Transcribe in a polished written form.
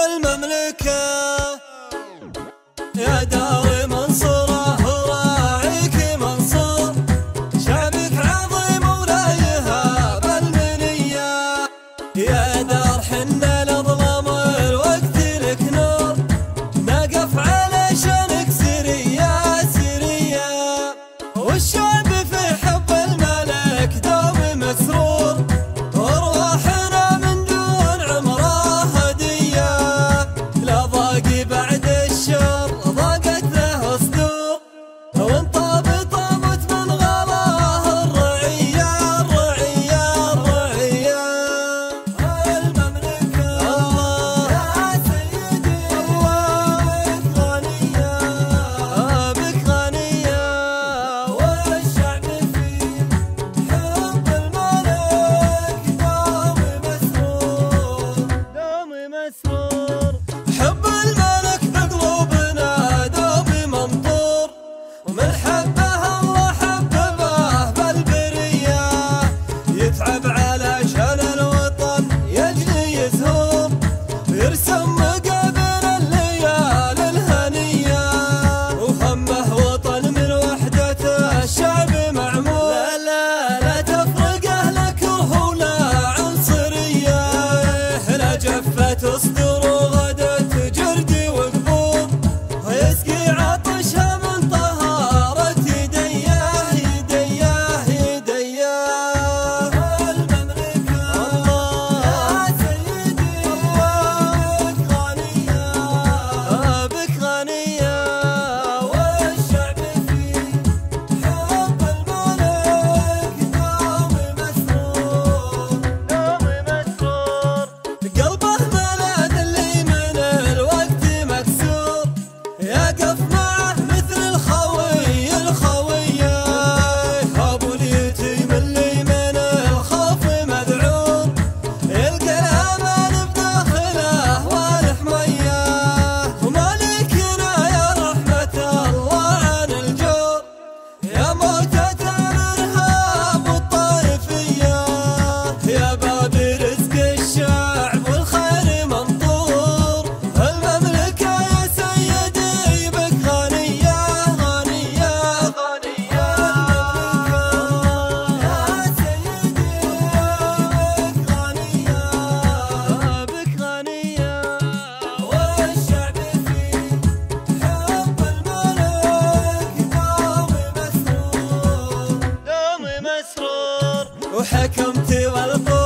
المملكة يا دار منصورة وراعيك منصور، شعبك عظيم ولا يهاب المنية، يا دار حنا الأظلام والوقت لك نور، نقف علشانك سرية سرية، والشعب في حب الملك دوم مسرور، أرواحنا من دون عمره هدية، لا ضاق بعد الشر ضاقت له صدور، وانطاب طابت من غلاه الرعية الرعية الرعية. المملكة الله يا سيدي الله بك غنية، والشعب فيه حب الملك دوم مسرور دوم مسرور، حب الملك بقلوبنا دوم ممطور، ومن حبه الله حببه بالبرية، يتعب علشان الوطن يجني يزهور، يرسم مقابل الليالي الهنية، وهمه وطن من وحدة الشعب معمور، لا تفرقه لا كره ولا عنصرية، لا جفت صدور وغدت جردي وقبور، يسقي عطشها من طهارة يديه يديه يديه. المملكة الله يا سيدي الله بك غنية، والشعب فيه حب الملك دوم مسرور دوم مسرور، قلبه ملاد اللي من الوقت مكسور، يقف معه مثل الخوي الخوية، ابو اليتيم اللي من الخوف مذعور، يلقى الامان بداخله والحمية، ومالكنا يا رحمة الله عن الجور، يا موتة الارهاب والطائفية، يا باب رزق الشعب والخير منظور، المملكة يا سيدي بك غنية غنية غنية. يا سيدي بك غنية بك غنية، والشعب فيه حب الملك دوم مسرور دوم مسرور، وحكمت والقوة